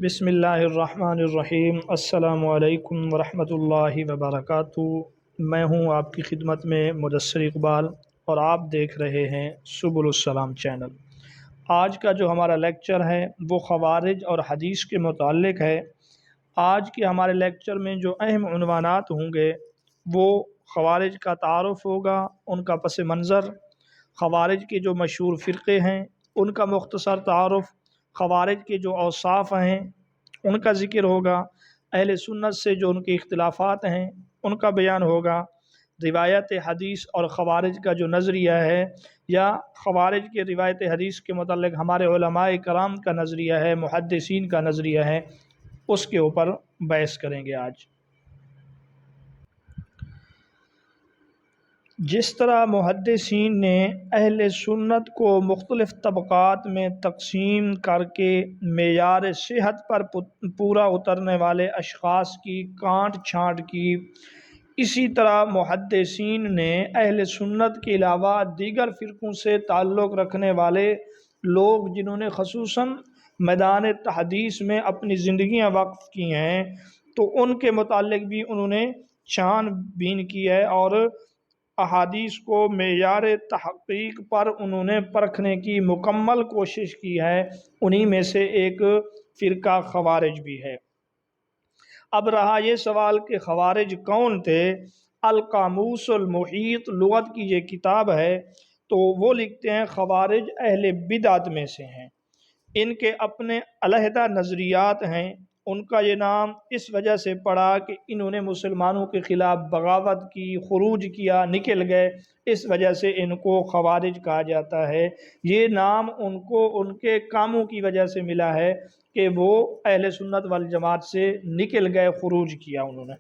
بسم اللہ الرحمن الرحیم۔ السلام علیکم ورحمۃ اللہ وبرکاتہ۔ میں ہوں آپ کی خدمت میں مدثر اقبال اور آپ دیکھ رہے ہیں سبل السلام چینل۔ آج کا جو ہمارا لیکچر ہے وہ خوارج اور حدیث کے متعلق ہے۔ آج کے ہمارے لیکچر میں جو اہم عنوانات ہوں گے وہ خوارج کا تعارف ہوگا، ان کا پس منظر، خوارج کے جو مشہور فرقے ہیں ان کا مختصر تعارف، خوارج کے جو اوصاف ہیں ان کا ذکر ہوگا، اہل سنت سے جو ان کے اختلافات ہیں ان کا بیان ہوگا، روایت حدیث اور خوارج کا جو نظریہ ہے یا خوارج کے روایت حدیث کے متعلق ہمارے علماء کرام کا نظریہ ہے، محدثین کا نظریہ ہے، اس کے اوپر بحث کریں گے آج۔ جس طرح محدثین نے اہل سنت کو مختلف طبقات میں تقسیم کر کے معیار صحت پر پورا اترنے والے اشخاص کی کانٹ چھانٹ کی، اسی طرح محدثین نے اہل سنت کے علاوہ دیگر فرقوں سے تعلق رکھنے والے لوگ جنہوں نے خصوصاً میدان تحدیث میں اپنی زندگیاں وقف کی ہیں تو ان کے متعلق بھی انہوں نے چھان بین کی ہے اور احادیث کو معیار تحقیق پر انہوں نے پرکھنے کی مکمل کوشش کی ہے۔ انہی میں سے ایک فرقہ خوارج بھی ہے۔ اب رہا یہ سوال کہ خوارج کون تھے۔ القاموس المحیط لغت کی یہ کتاب ہے تو وہ لکھتے ہیں خوارج اہل بدعت میں سے ہیں، ان کے اپنے علیحدہ نظریات ہیں۔ ان کا یہ نام اس وجہ سے پڑا کہ انہوں نے مسلمانوں کے خلاف بغاوت کی، خروج کیا، نکل گئے، اس وجہ سے ان کو خوارج کہا جاتا ہے۔ یہ نام ان کو ان کے کاموں کی وجہ سے ملا ہے کہ وہ اہل سنت والجماعت سے نکل گئے، خروج کیا انہوں نے۔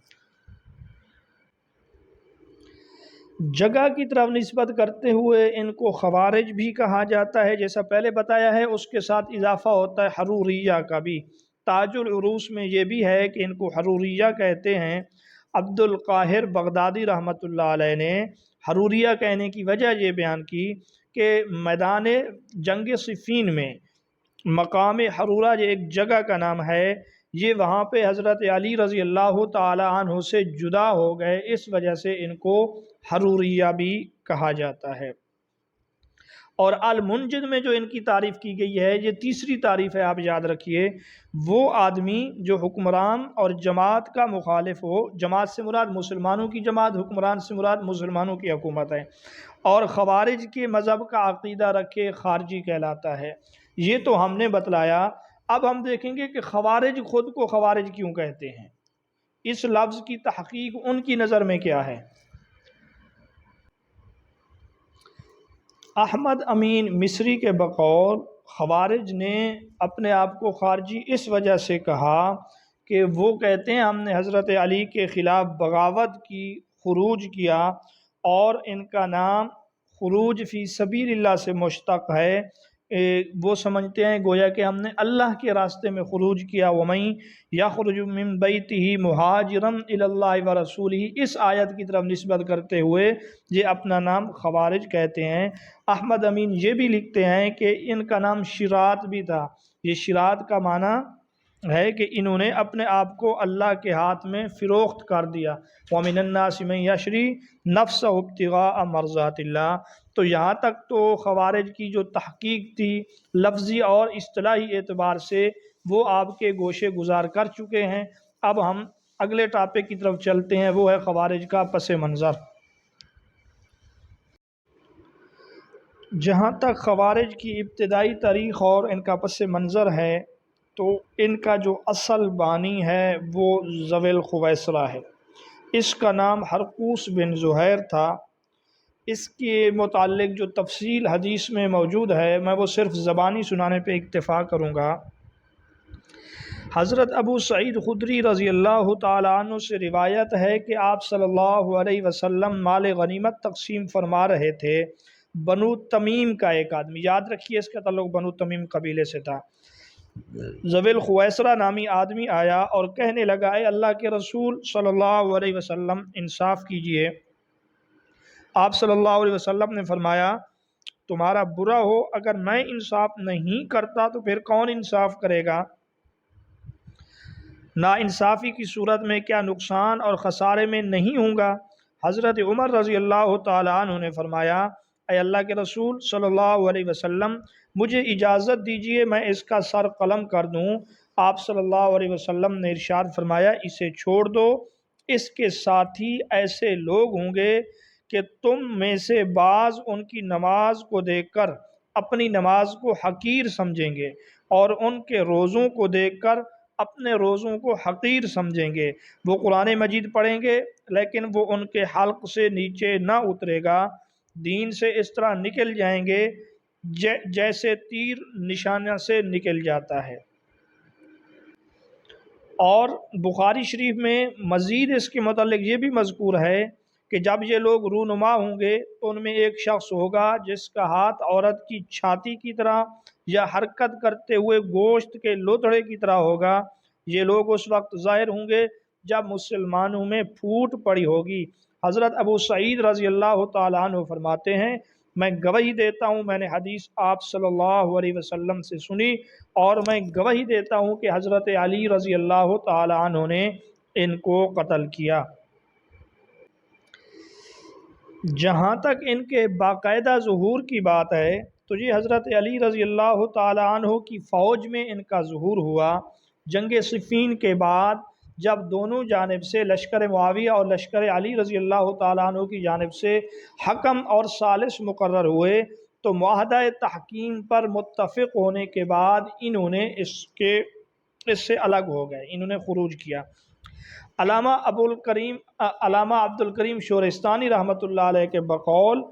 جگہ کی طرف نسبت کرتے ہوئے ان کو خوارج بھی کہا جاتا ہے، جیسا پہلے بتایا ہے، اس کے ساتھ اضافہ ہوتا ہے حروریہ کا بھی۔ تاج العروس میں یہ بھی ہے کہ ان کو حروریہ کہتے ہیں۔ عبد القاہر بغدادی رحمۃ اللہ علیہ نے حروریہ کہنے کی وجہ یہ بیان کی کہ میدان جنگ صفین میں مقام حرورہ یہ ایک جگہ کا نام ہے، یہ وہاں پہ حضرت علی رضی اللہ تعالی عنہ سے جدا ہو گئے، اس وجہ سے ان کو حروریہ بھی کہا جاتا ہے۔ اور المنجد میں جو ان کی تعریف کی گئی ہے، یہ تیسری تعریف ہے، آپ یاد رکھیے، وہ آدمی جو حکمران اور جماعت کا مخالف ہو، جماعت سے مراد مسلمانوں کی جماعت، حکمران سے مراد مسلمانوں کی حکومت ہے، اور خوارج کے مذہب کا عقیدہ رکھے، خارجی کہلاتا ہے۔ یہ تو ہم نے بتلایا۔ اب ہم دیکھیں گے کہ خوارج خود کو خوارج کیوں کہتے ہیں، اس لفظ کی تحقیق ان کی نظر میں کیا ہے۔ احمد امین مصری کے بقول خوارج نے اپنے آپ کو خارجی اس وجہ سے کہا کہ وہ کہتے ہیں ہم نے حضرت علی کے خلاف بغاوت کی، خروج کیا، اور ان کا نام خروج فی سبیل اللہ سے مشتق ہے۔ وہ سمجھتے ہیں گویا کہ ہم نے اللہ کے راستے میں خروج کیا۔ وَمَن یخرج من بیتہ مہاجرا الی اللہ ورسولہ، اس آیت کی طرف نسبت کرتے ہوئے یہ اپنا نام خوارج کہتے ہیں۔ احمد امین یہ بھی لکھتے ہیں کہ ان کا نام شراط بھی تھا۔ یہ شراط کا معنی ہے کہ انہوں نے اپنے آپ کو اللہ کے ہاتھ میں فروخت کر دیا۔ وَمِنَ النَّاسِ مَن يَشْرِي نَفْسَهُ ابْتِغَاءَ مَرْضَاتِ اللَّهِ۔ تو یہاں تک تو خوارج کی جو تحقیق تھی لفظی اور اصطلاحی اعتبار سے وہ آپ کے گوشے گزار کر چکے ہیں۔ اب ہم اگلے ٹاپک کی طرف چلتے ہیں، وہ ہے خوارج کا پس منظر۔ جہاں تک خوارج کی ابتدائی تاریخ اور ان کا پس منظر ہے تو ان کا جو اصل بانی ہے وہ ذوی الخویصرہ ہے۔ اس کا نام ہرقوس بن زہیر تھا۔ اس کے متعلق جو تفصیل حدیث میں موجود ہے میں وہ صرف زبانی سنانے پہ اکتفا کروں گا۔ حضرت ابو سعید خدری رضی اللہ تعالیٰ عنہ سے روایت ہے کہ آپ صلی اللہ علیہ وسلم مال غنیمت تقسیم فرما رہے تھے۔ بنو تمیم کا ایک آدمی، یاد رکھیے اس کا تعلق بنو تمیم قبیلے سے تھا، ذوی الخویصرہ نامی آدمی آیا اور کہنے لگا اے اللہ کے رسول صلی اللہ علیہ وسلم انصاف کیجئے۔ آپ صلی اللہ علیہ وسلم نے فرمایا تمہارا برا ہو اگر میں انصاف نہیں کرتا تو پھر کون انصاف کرے گا۔ ناانصافی کی صورت میں کیا نقصان اور خسارے میں نہیں ہوں گا؟ حضرت عمر رضی اللہ تعالیٰ عنہ نے فرمایا، اے اللہ کے رسول صلی اللہ علیہ وسلم، مجھے اجازت دیجئے میں اس کا سر قلم کر دوں۔ آپ صلی اللہ علیہ وسلم نے ارشاد فرمایا، اسے چھوڑ دو، اس کے ساتھی ایسے لوگ ہوں گے کہ تم میں سے بعض ان کی نماز کو دیکھ کر اپنی نماز کو حقیر سمجھیں گے اور ان کے روزوں کو دیکھ کر اپنے روزوں کو حقیر سمجھیں گے۔ وہ قرآن مجید پڑھیں گے لیکن وہ ان کے حلق سے نیچے نہ اترے گا، دین سے اس طرح نکل جائیں گے جیسے تیر نشانہ سے نکل جاتا ہے۔ اور بخاری شریف میں مزید اس کے متعلق یہ بھی مذکور ہے کہ جب یہ لوگ رونما ہوں گے تو ان میں ایک شخص ہوگا جس کا ہاتھ عورت کی چھاتی کی طرح یا حرکت کرتے ہوئے گوشت کے لوتھڑے کی طرح ہوگا۔ یہ لوگ اس وقت ظاہر ہوں گے جب مسلمانوں میں پھوٹ پڑی ہوگی۔ حضرت ابو سعید رضی اللہ تعالیٰ عنہ فرماتے ہیں، میں گواہی دیتا ہوں میں نے حدیث آپ صلی اللہ علیہ وسلم سے سنی، اور میں گواہی دیتا ہوں کہ حضرت علی رضی اللہ تعالیٰ عنہ نے ان کو قتل کیا۔ جہاں تک ان کے باقاعدہ ظہور کی بات ہے تو یہ حضرت علی رضی اللہ تعالیٰ عنہ کی فوج میں ان کا ظہور ہوا۔ جنگ صفین کے بعد جب دونوں جانب سے لشکر معاویہ اور لشکر علی رضی اللہ تعالیٰ عنہ کی جانب سے حکم اور ثالث مقرر ہوئے تو معاہدہ تحکیم پر متفق ہونے کے بعد انہوں نے اس سے الگ ہو گئے، انہوں نے خروج کیا۔ علامہ عبد الکریم شورستانی رحمۃ اللہ علیہ کے بقول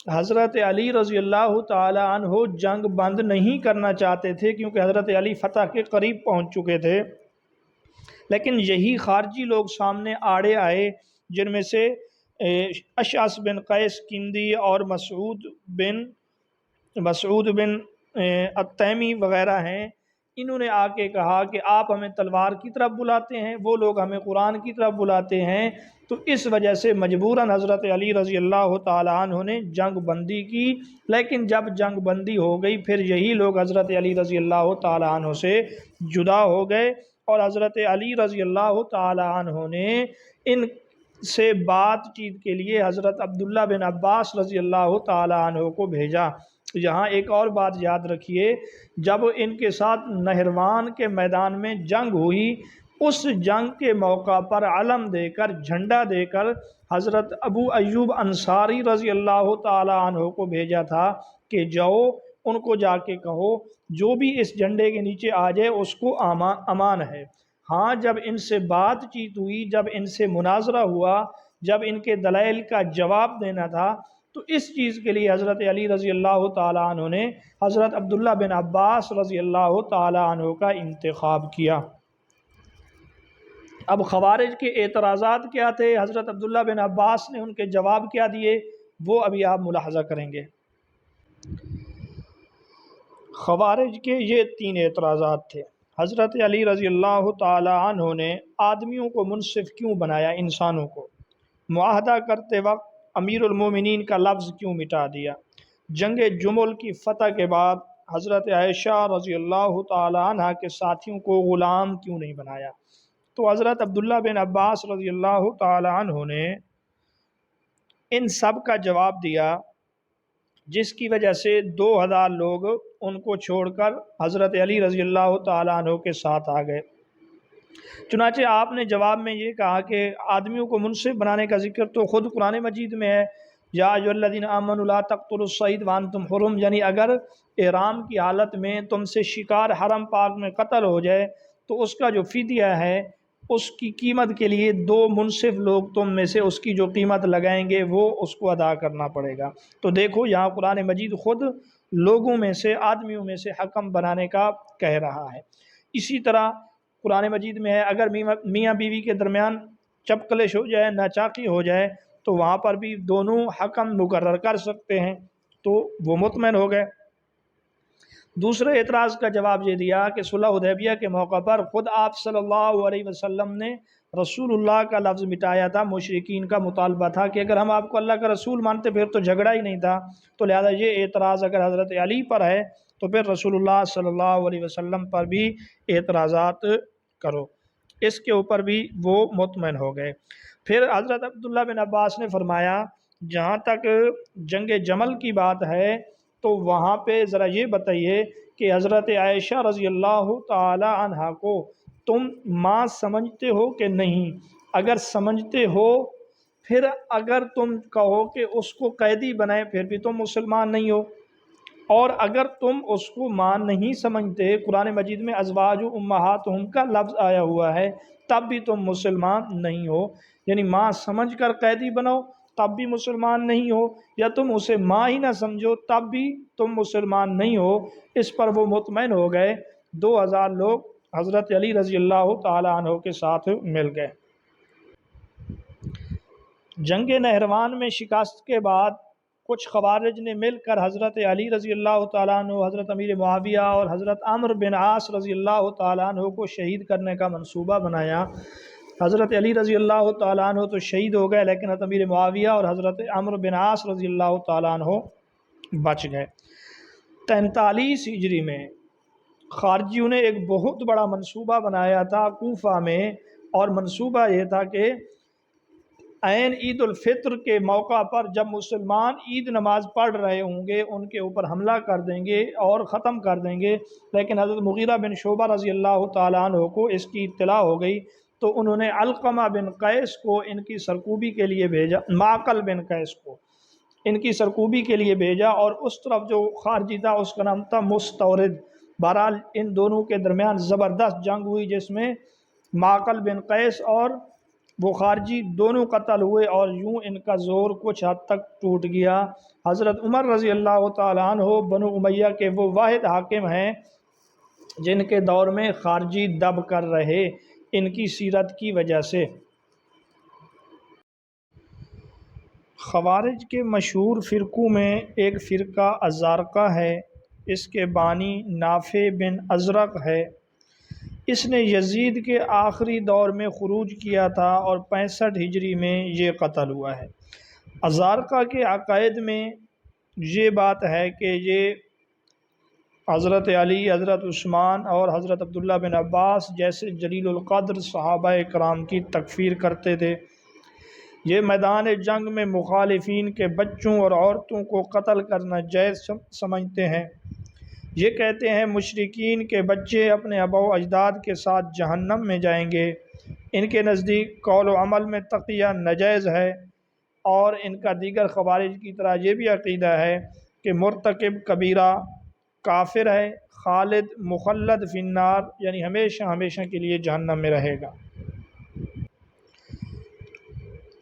حضرت علی رضی اللہ تعالی عنہ جنگ بند نہیں کرنا چاہتے تھے کیونکہ حضرت علی فتح کے قریب پہنچ چکے تھے، لیکن یہی خارجی لوگ سامنے آڑے آئے جن میں سے اشعث بن قیس کندی اور مسعود بن التیمی وغیرہ ہیں۔ انہوں نے آ کے کہا کہ آپ ہمیں تلوار کی طرف بلاتے ہیں، وہ لوگ ہمیں قرآن کی طرف بلاتے ہیں، تو اس وجہ سے مجبوراً حضرت علی رضی اللہ تعالیٰ عنہ نے جنگ بندی کی۔ لیکن جب جنگ بندی ہو گئی پھر یہی لوگ حضرت علی رضی اللہ تعالیٰ عنہ سے جدا ہو گئے، اور حضرت علی رضی اللہ تعالیٰ عنہ نے ان سے بات چیت کے لیے حضرت عبداللہ بن عباس رضی اللہ تعالیٰ عنہ کو بھیجا۔ یہاں ایک اور بات یاد رکھیے، جب ان کے ساتھ نہروان کے میدان میں جنگ ہوئی، اس جنگ کے موقع پر علم دے کر، جھنڈا دے کر حضرت ابو ایوب انصاری رضی اللہ تعالی عنہ کو بھیجا تھا کہ جاؤ ان کو جا کے کہو جو بھی اس جھنڈے کے نیچے آ جائے اس کو امان ہے۔ ہاں، جب ان سے بات چیت ہوئی، جب ان سے مناظرہ ہوا، جب ان کے دلائل کا جواب دینا تھا، تو اس چیز کے لیے حضرت علی رضی اللہ تعالیٰ عنہ نے حضرت عبداللہ بن عباس رضی اللہ تعالیٰ عنہ کا انتخاب کیا۔ اب خوارج کے اعتراضات کیا تھے، حضرت عبداللہ بن عباس نے ان کے جواب کیا دیے، وہ ابھی آپ ملاحظہ کریں گے۔ خوارج کے یہ 3 اعتراضات تھے۔ حضرت علی رضی اللہ تعالیٰ عنہ نے آدمیوں کو منصف کیوں بنایا، انسانوں کو؟ معاہدہ کرتے وقت امیر المومنین کا لفظ کیوں مٹا دیا؟ جنگ جمل کی فتح کے بعد حضرت عائشہ رضی اللہ تعالیٰ عنہ کے ساتھیوں کو غلام کیوں نہیں بنایا؟ تو حضرت عبداللہ بن عباس رضی اللہ تعالیٰ عنہ نے ان سب کا جواب دیا، جس کی وجہ سے 2000 لوگ ان کو چھوڑ کر حضرت علی رضی اللہ تعالیٰ عنہ کے ساتھ آ گئے۔ چنانچہ آپ نے جواب میں یہ کہا کہ آدمیوں کو منصف بنانے کا ذکر تو خود قرآن مجید میں ہے، یا ایھا الذین آمنوا لا تقتلوا الصید وانتم حرم، یعنی اگر احرام کی حالت میں تم سے شکار حرم پاک میں قتل ہو جائے تو اس کا جو فدیہ ہے اس کی قیمت کے لیے 2 منصف لوگ تم میں سے اس کی جو قیمت لگائیں گے وہ اس کو ادا کرنا پڑے گا۔ تو دیکھو یہاں قرآن مجید خود لوگوں میں سے، آدمیوں میں سے حکم بنانے کا کہہ رہا ہے۔ اسی طرح قرآن مجید میں ہے اگر میاں بیوی کے درمیان چپکلش ہو جائے، ناچاقی ہو جائے، تو وہاں پر بھی دونوں حکم مقرر کر سکتے ہیں، تو وہ مطمئن ہو گئے۔ دوسرے اعتراض کا جواب یہ دیا کہ صلح حدیبیہ کے موقع پر خود آپ صلی اللہ علیہ وسلم نے رسول اللہ کا لفظ مٹایا تھا۔ مشرکین کا مطالبہ تھا کہ اگر ہم آپ کو اللہ کا رسول مانتے پھر تو جھگڑا ہی نہیں تھا، تو لہذا یہ اعتراض اگر حضرت علی پر ہے تو پھر رسول اللہ صلی اللہ علیہ وسلم پر بھی اعتراضات کرو۔ اس کے اوپر بھی وہ مطمئن ہو گئے۔ پھر حضرت عبداللہ بن عباس نے فرمایا جہاں تک جنگ جمل کی بات ہے تو وہاں پہ ذرا یہ بتائیے کہ حضرت عائشہ رضی اللہ تعالی عنہا کو تم ماں سمجھتے ہو کہ نہیں؟ اگر سمجھتے ہو پھر اگر تم کہو کہ اس کو قیدی بنائے پھر بھی تم مسلمان نہیں ہو، اور اگر تم اس کو ماں نہیں سمجھتے، قرآن مجید میں ازواج امہاتہم کا لفظ آیا ہوا ہے، تب بھی تم مسلمان نہیں ہو، یعنی ماں سمجھ کر قیدی بنو تب بھی مسلمان نہیں ہو، یا تم اسے ماں ہی نہ سمجھو تب بھی تم مسلمان نہیں ہو۔ اس پر وہ مطمئن ہو گئے، 2000 لوگ حضرت علی رضی اللہ تعالی عنہ کے ساتھ مل گئے۔ جنگ نہروان میں شکست کے بعد کچھ خوارج نے مل کر حضرت علی رضی اللہ تعالیٰ عنہ، حضرت امیر معاویہ اور حضرت عمرو بن عاص رضی اللہ تعالیٰ عنہ کو شہید کرنے کا منصوبہ بنایا۔ حضرت علی رضی اللہ تعالیٰ عنہ تو شہید ہو گئے، لیکن حضرت امیر معاویہ اور حضرت عمرو بن عاص رضی اللہ تعالیٰ عنہ بچ گئے۔ 43 ہجری میں خارجیوں نے ایک بہت بڑا منصوبہ بنایا تھا کوفہ میں، اور منصوبہ یہ تھا کہ عین عید الفطر کے موقع پر جب مسلمان عید نماز پڑھ رہے ہوں گے ان کے اوپر حملہ کر دیں گے اور ختم کر دیں گے، لیکن حضرت مغیرہ بن شعبہ رضی اللہ تعالیٰ عنہ کو اس کی اطلاع ہو گئی تو انہوں نے علقمہ بن قیس کو ان کی سرکوبی کے لیے بھیجا، معقل بن قیس کو ان کی سرکوبی کے لیے بھیجا، اور اس طرف جو خارجی تھا اس کا نام تھا مستورد۔ بہرحال ان دونوں کے درمیان زبردست جنگ ہوئی جس میں معقل بن قیس اور وہ خارجی دونوں قتل ہوئے، اور یوں ان کا زور کچھ حد تک ٹوٹ گیا۔ حضرت عمر رضی اللہ تعالیٰ عنہ بنو امیہ کے وہ واحد حاکم ہیں جن کے دور میں خارجی دب کر رہے ان کی سیرت کی وجہ سے۔ خوارج کے مشہور فرقوں میں ایک فرقہ الزارقہ ہے، اس کے بانی نافع بن ازرق ہے۔ اس نے یزید کے آخری دور میں خروج کیا تھا اور 65 ہجری میں یہ قتل ہوا ہے۔ الزارقہ کے عقائد میں یہ بات ہے کہ یہ حضرت علی، حضرت عثمان اور حضرت عبداللہ بن عباس جیسے جلیل القدر صحابہ کرام کی تکفیر کرتے تھے۔ یہ میدان جنگ میں مخالفین کے بچوں اور عورتوں کو قتل کرنا جائز سمجھتے ہیں۔ یہ کہتے ہیں مشرکین کے بچے اپنے آباء و اجداد کے ساتھ جہنم میں جائیں گے۔ ان کے نزدیک قول و عمل میں تقیہ ناجائز ہے، اور ان کا دیگر خوارج کی طرح یہ بھی عقیدہ ہے کہ مرتکب کبیرہ کافر ہے، خالد مخلد فی النار، یعنی ہمیشہ ہمیشہ کے لیے جہنم میں رہے گا۔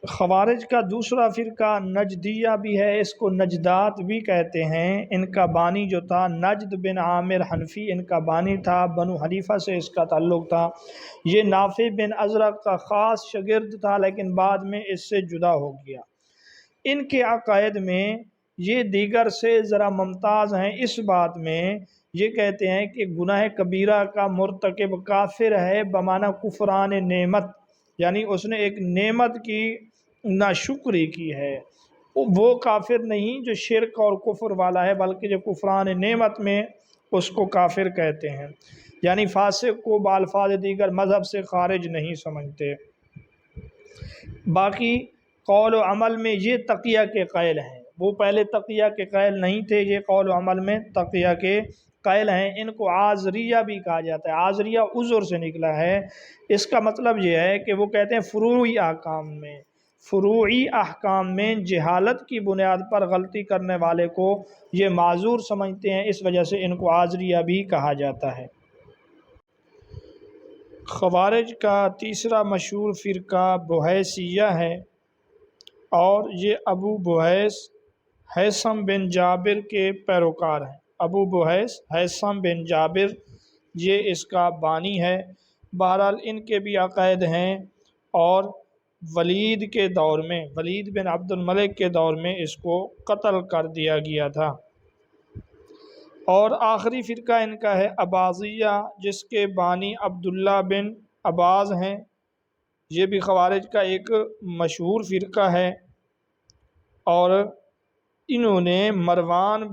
خوارج کا دوسرا فرقہ نجدیہ بھی ہے، اس کو نجدات بھی کہتے ہیں۔ ان کا بانی جو تھا نجد بن عامر حنفی ان کا بانی تھا، بنو حنیفہ سے اس کا تعلق تھا۔ یہ نافع بن ازرق کا خاص شاگرد تھا لیکن بعد میں اس سے جدا ہو گیا۔ ان کے عقائد میں یہ دیگر سے ذرا ممتاز ہیں اس بات میں، یہ کہتے ہیں کہ گناہ کبیرہ کا مرتکب کافر ہے بمعنی کفران نعمت، یعنی اس نے ایک نعمت کی ناشکری کی ہے، وہ کافر نہیں جو شرک اور کفر والا ہے، بلکہ جو کفران نعمت میں اس کو کافر کہتے ہیں، یعنی فاسق کو بالفاظ دیگر مذہب سے خارج نہیں سمجھتے۔ باقی قول و عمل میں یہ تقیہ کے قائل ہیں، وہ پہلے تقیہ کے قائل نہیں تھے، یہ قول و عمل میں تقیہ کے قائل ہیں۔ ان کو عازریہ بھی کہا جاتا ہے، عازریہ عذر سے نکلا ہے۔ اس کا مطلب یہ ہے کہ وہ کہتے ہیں فروعی احکام میں جہالت کی بنیاد پر غلطی کرنے والے کو یہ معذور سمجھتے ہیں، اس وجہ سے ان کو عازریہ بھی کہا جاتا ہے۔ خوارج کا تیسرا مشہور فرقہ بحیثیہ ہے، اور یہ ابو بحیث ہیثم بن جابر کے پیروکار ہیں۔ ابو بحیث ہیثم بن جابر یہ اس کا بانی ہے۔ بہرحال ان کے بھی عقائد ہیں، اور ولید کے دور میں، ولید بن عبد الملک کے دور میں اس کو قتل کر دیا گیا تھا۔ اور آخری فرقہ ان کا ہے اباضیہ، جس کے بانی عبداللہ بن عباز ہیں۔ یہ بھی خوارج کا ایک مشہور فرقہ ہے، اور انہوں نے مروان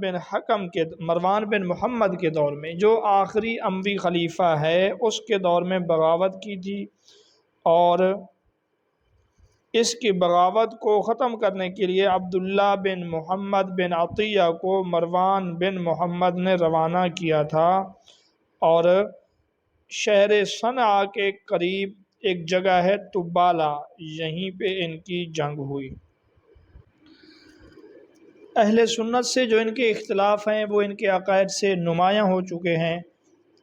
بن محمد کے دور میں، جو آخری اموی خلیفہ ہے، اس کے دور میں بغاوت کی تھی، اور اس کی بغاوت کو ختم کرنے کے لیے عبداللہ بن محمد بن عطیہ کو مروان بن محمد نے روانہ کیا تھا، اور شہر صنعا کے قریب ایک جگہ ہے تبالہ، یہیں پہ ان کی جنگ ہوئی۔ اہل سنت سے جو ان کے اختلاف ہیں وہ ان کے عقائد سے نمایاں ہو چکے ہیں۔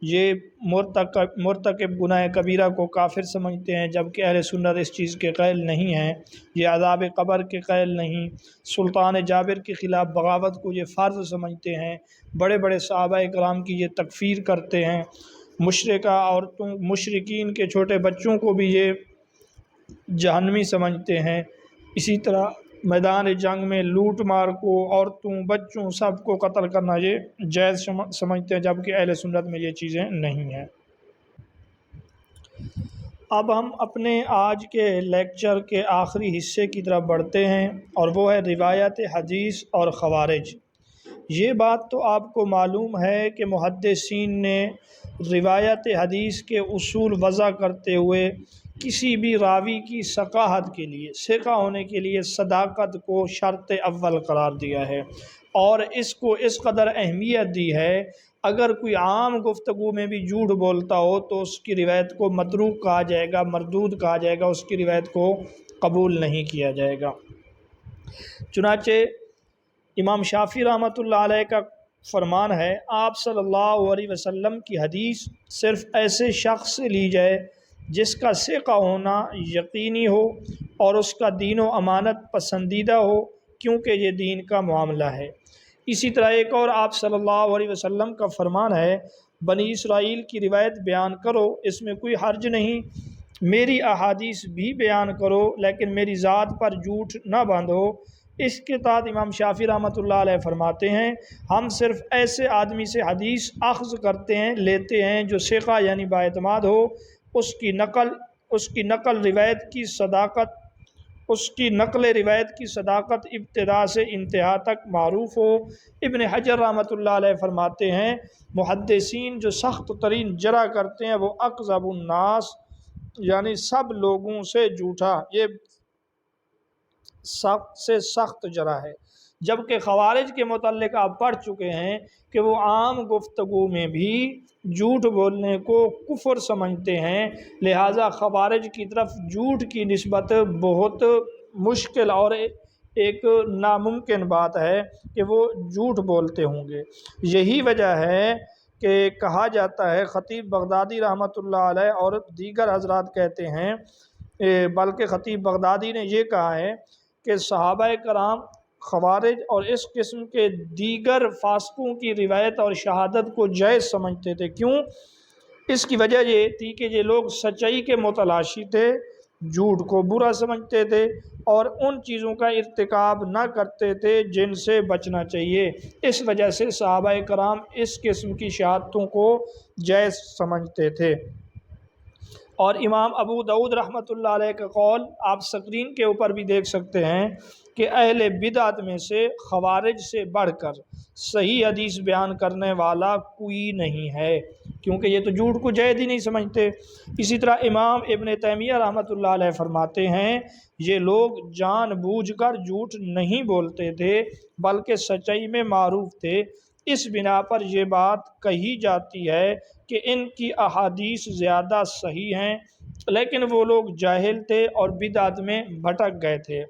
یہ مرتکب گناہ کبیرہ کو کافر سمجھتے ہیں، جبکہ اہل سنت اس چیز کے قائل نہیں ہیں۔ یہ عذاب قبر کے قائل نہیں، سلطان جابر کے خلاف بغاوت کو یہ فرض سمجھتے ہیں، بڑے بڑے صحابہ کرام کی یہ تکفیر کرتے ہیں، مشرکہ عورتوں، مشرکین کے چھوٹے بچوں کو بھی یہ جہنمی سمجھتے ہیں۔ اسی طرح میدان جنگ میں لوٹ مار کو، عورتوں، بچوں، سب کو قتل کرنا یہ جائز سمجھتے ہیں، جبکہ اہل سنت میں یہ چیزیں نہیں ہیں۔ اب ہم اپنے آج کے لیکچر کے آخری حصے کی طرف بڑھتے ہیں، اور وہ ہے روایت حدیث اور خوارج۔ یہ بات تو آپ کو معلوم ہے کہ محدثین نے روایت حدیث کے اصول وضع کرتے ہوئے کسی بھی راوی کی ثقاہت کے لیے، ثقہ ہونے کے لیے صداقت کو شرط اول قرار دیا ہے، اور اس کو اس قدر اہمیت دی ہے، اگر کوئی عام گفتگو میں بھی جھوٹ بولتا ہو تو اس کی روایت کو متروک کہا جائے گا، مردود کہا جائے گا، اس کی روایت کو قبول نہیں کیا جائے گا۔ چنانچہ امام شافعی رحمۃ اللہ علیہ کا فرمان ہے، آپ صلی اللہ علیہ وسلم کی حدیث صرف ایسے شخص سے لی جائے جس کا ثقہ ہونا یقینی ہو اور اس کا دین و امانت پسندیدہ ہو، کیونکہ یہ دین کا معاملہ ہے۔ اسی طرح ایک اور آپ صلی اللہ علیہ وسلم کا فرمان ہے، بنی اسرائیل کی روایت بیان کرو، اس میں کوئی حرج نہیں، میری احادیث بھی بیان کرو، لیکن میری ذات پر جھوٹ نہ باندھو۔ اس کے تحت امام شافعی رحمۃ اللہ علیہ فرماتے ہیں، ہم صرف ایسے آدمی سے حدیث اخذ کرتے ہیں، لیتے ہیں جو ثقہ یعنی بااعتماد ہو، اس کی نقل روایت کی صداقت ابتدا سے انتہا تک معروف ہو۔ ابن حجر رحمۃ اللہ علیہ فرماتے ہیں، محدثین جو سخت ترین جرح کرتے ہیں وہ اکذب الناس، یعنی سب لوگوں سے جھوٹا، یہ سخت سے سخت جرح ہے، جبکہ خوارج کے متعلق آپ پڑھ چکے ہیں کہ وہ عام گفتگو میں بھی جھوٹ بولنے کو کفر سمجھتے ہیں، لہٰذا خوارج کی طرف جھوٹ کی نسبت بہت مشکل اور ایک ناممکن بات ہے کہ وہ جھوٹ بولتے ہوں گے۔ یہی وجہ ہے کہ کہا جاتا ہے، خطیب بغدادی رحمۃ اللہ علیہ اور دیگر حضرات کہتے ہیں، بلکہ خطیب بغدادی نے یہ کہا ہے کہ صحابہ کرام خوارج اور اس قسم کے دیگر فاسقوں کی روایت اور شہادت کو جائز سمجھتے تھے۔ کیوں؟ اس کی وجہ یہ تھی کہ یہ لوگ سچائی کے متلاشی تھے، جھوٹ کو برا سمجھتے تھے، اور ان چیزوں کا ارتکاب نہ کرتے تھے جن سے بچنا چاہیے۔ اس وجہ سے صحابہ کرام اس قسم کی شہادتوں کو جائز سمجھتے تھے۔ اور امام ابو داؤد رحمۃ اللہ علیہ کا قول آپ سکرین کے اوپر بھی دیکھ سکتے ہیں کہ اہل بدعت میں سے خوارج سے بڑھ کر صحیح حدیث بیان کرنے والا کوئی نہیں ہے، کیونکہ یہ تو جھوٹ کو جائز ہی نہیں سمجھتے۔ اسی طرح امام ابن تیمیہ رحمۃ اللہ علیہ فرماتے ہیں، یہ لوگ جان بوجھ کر جھوٹ نہیں بولتے تھے بلکہ سچائی میں معروف تھے، اس بنا پر یہ بات کہی جاتی ہے کہ ان کی احادیث زیادہ صحیح ہیں، لیکن وہ لوگ جاہل تھے اور بدعت میں بھٹک گئے تھے۔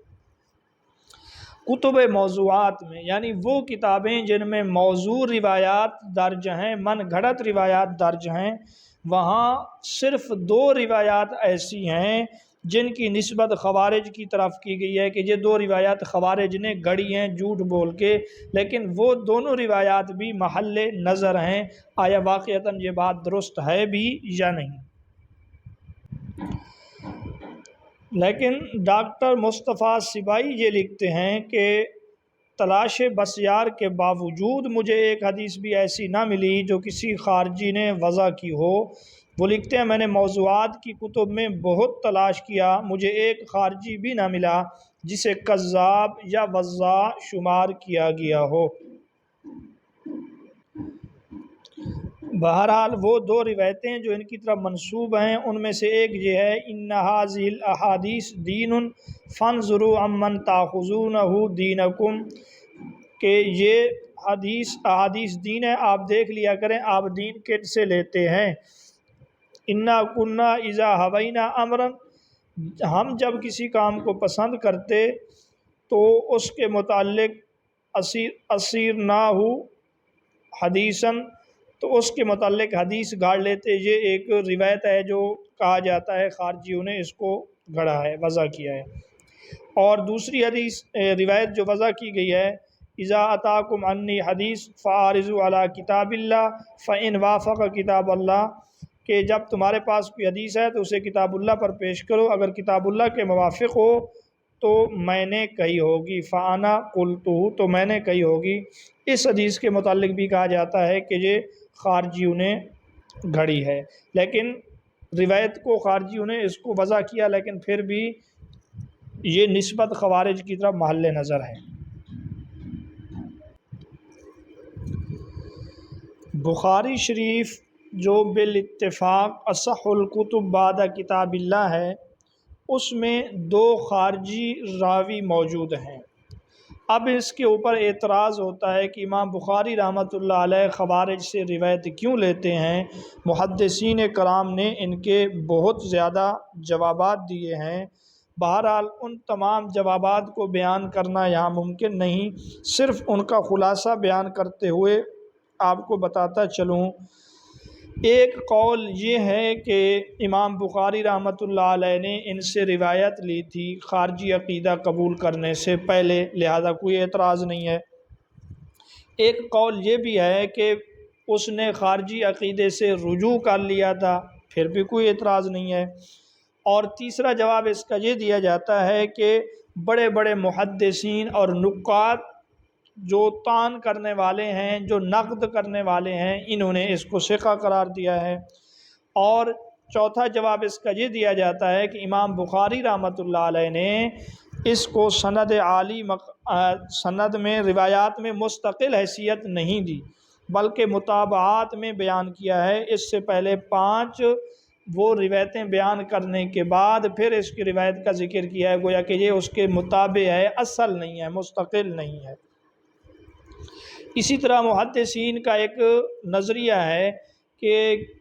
کتب موضوعات میں، یعنی وہ کتابیں جن میں موضوع روایات درج ہیں، من گھڑت روایات درج ہیں، وہاں صرف 2 روایات ایسی ہیں جن کی نسبت خوارج کی طرف کی گئی ہے کہ یہ 2 روایات خوارج نے گڑھی ہیں جھوٹ بول کے، لیکن وہ دونوں روایات بھی محل نظر ہیں، آیا واقعتاً یہ بات درست ہے بھی یا نہیں۔ لیکن ڈاکٹر مصطفیٰ سبائی یہ لکھتے ہیں کہ تلاش بسیار کے باوجود مجھے ایک حدیث بھی ایسی نہ ملی جو کسی خارجی نے وضع کی ہو۔ وہ لکھتے ہیں، میں نے موضوعات کی کتب میں بہت تلاش کیا، مجھے ایک خارجی بھی نہ ملا، جسے کذاب یا وضاع شمار کیا گیا ہو۔ بہرحال وہ دو روایتیں جو ان کی طرف منسوب ہیں ان میں سے ایک یہ ہے ان ھذہ الاحادیث دین فانظروا عمن تاخذونہ دینکم، کہ یہ احادیث دین ہے، آپ دیکھ لیا کریں آپ دین کن سے لیتے ہیں۔ انا کنا اذا ہوینا امرا، ہم جب کسی کام کو پسند کرتے تو اس کے متعلق اسیرناہ حدیثاً، تو اس کے متعلق حدیث گاڑ لیتے۔ یہ ایک روایت ہے جو کہا جاتا ہے خارجیوں نے اس کو گھڑا ہے، وضع کیا ہے۔ اور دوسری روایت جو وضع کی گئی ہے اذا اتاکم انی حدیث فاعرضوا علی کتاب اللہ فان وافق کتاب اللہ، کہ جب تمہارے پاس کوئی حدیث ہے تو اسے کتاب اللہ پر پیش کرو، اگر کتاب اللہ کے موافق ہو تو میں نے کہی ہوگی، فانا قلتہ، تو میں نے کہی ہوگی۔ اس حدیث کے متعلق بھی کہا جاتا ہے کہ یہ خارجیوں نے گھڑی ہے، لیکن روایت کو خارجیوں نے اس کو وضع کیا، لیکن پھر بھی یہ نسبت خوارج کی طرف محل نظر ہے۔ بخاری شریف جو بالاتفاق اصح الکتب بعد کتاب اللہ ہے، اس میں دو خارجی راوی موجود ہیں۔ اب اس کے اوپر اعتراض ہوتا ہے کہ امام بخاری رحمۃ اللہ علیہ خوارج سے روایت کیوں لیتے ہیں؟ محدثین کرام نے ان کے بہت زیادہ جوابات دیے ہیں، بہرحال ان تمام جوابات کو بیان کرنا یہاں ممکن نہیں، صرف ان کا خلاصہ بیان کرتے ہوئے آپ کو بتاتا چلوں۔ ایک قول یہ ہے کہ امام بخاری رحمۃ اللہ علیہ نے ان سے روایت لی تھی خارجی عقیدہ قبول کرنے سے پہلے، لہذا کوئی اعتراض نہیں ہے۔ ایک قول یہ بھی ہے کہ اس نے خارجی عقیدے سے رجوع کر لیا تھا، پھر بھی کوئی اعتراض نہیں ہے۔ اور تیسرا جواب اس کا یہ دیا جاتا ہے کہ بڑے بڑے محدثین اور نقاد جو طعن کرنے والے ہیں، جو نقد کرنے والے ہیں، انہوں نے اس کو ثقہ قرار دیا ہے۔ اور چوتھا جواب اس کا یہ دیا جاتا ہے کہ امام بخاری رحمۃ اللہ علیہ نے اس کو سند عالی سند میں روایات میں مستقل حیثیت نہیں دی، بلکہ متابعات میں بیان کیا ہے۔ اس سے پہلے 5 وہ روایتیں بیان کرنے کے بعد پھر اس کی روایت کا ذکر کیا ہے، گویا کہ یہ اس کے متابع ہے، اصل نہیں ہے، مستقل نہیں ہے۔ اسی طرح محدثین کا ایک نظریہ ہے کہ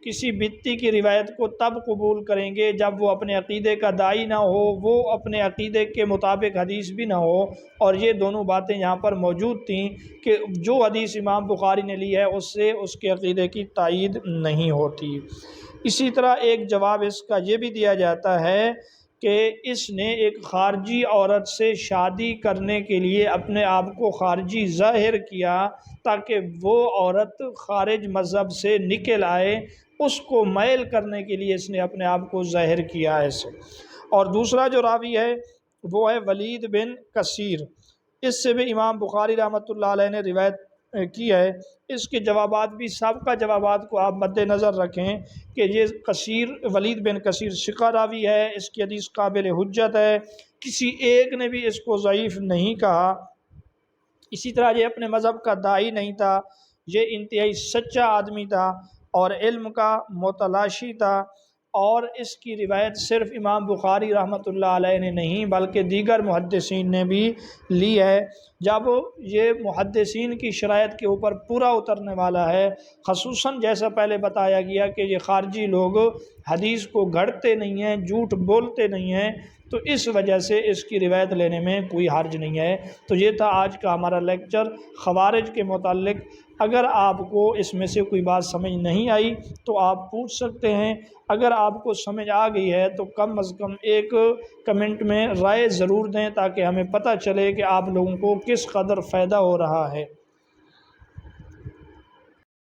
کسی بدعتی کی روایت کو تب قبول کریں گے جب وہ اپنے عقیدے کا داعی نہ ہو، وہ اپنے عقیدے کے مطابق حدیث بھی نہ ہو، اور یہ دونوں باتیں یہاں پر موجود تھیں کہ جو حدیث امام بخاری نے لی ہے اس سے اس کے عقیدے کی تائید نہیں ہوتی۔ اسی طرح ایک جواب اس کا یہ بھی دیا جاتا ہے کہ اس نے ایک خارجی عورت سے شادی کرنے کے لیے اپنے آپ کو خارجی ظاہر کیا تاکہ وہ عورت خارج مذہب سے نکل آئے، اس کو میل کرنے کے لیے اس نے اپنے آپ کو ظاہر کیا ایسے۔ اور دوسرا جو راوی ہے وہ ہے ولید بن کثیر، اس سے بھی امام بخاری رحمۃ اللہ علیہ نے روایت کی ہے۔ اس کے جوابات بھی سابقہ جوابات کو آپ مد نظر رکھیں کہ یہ ولید بن کثیر ثقہ راوی ہے، اس کی حدیث قابل حجت ہے، کسی ایک نے بھی اس کو ضعیف نہیں کہا۔ اسی طرح یہ اپنے مذہب کا داعی نہیں تھا، یہ انتہائی سچا آدمی تھا اور علم کا متلاشی تھا، اور اس کی روایت صرف امام بخاری رحمۃ اللہ علیہ نے نہیں بلکہ دیگر محدثین نے بھی لی ہے۔ جب یہ محدثین کی شرائط کے اوپر پورا اترنے والا ہے، خصوصاً جیسا پہلے بتایا گیا کہ یہ خارجی لوگ حدیث کو گھڑتے نہیں ہیں، جھوٹ بولتے نہیں ہیں، تو اس وجہ سے اس کی روایت لینے میں کوئی حرج نہیں ہے۔ تو یہ تھا آج کا ہمارا لیکچر خوارج کے متعلق۔ اگر آپ کو اس میں سے کوئی بات سمجھ نہیں آئی تو آپ پوچھ سکتے ہیں، اگر آپ کو سمجھ آ گئی ہے تو کم از کم ایک کمنٹ میں رائے ضرور دیں تاکہ ہمیں پتہ چلے کہ آپ لوگوں کو کس قدر فائدہ ہو رہا ہے۔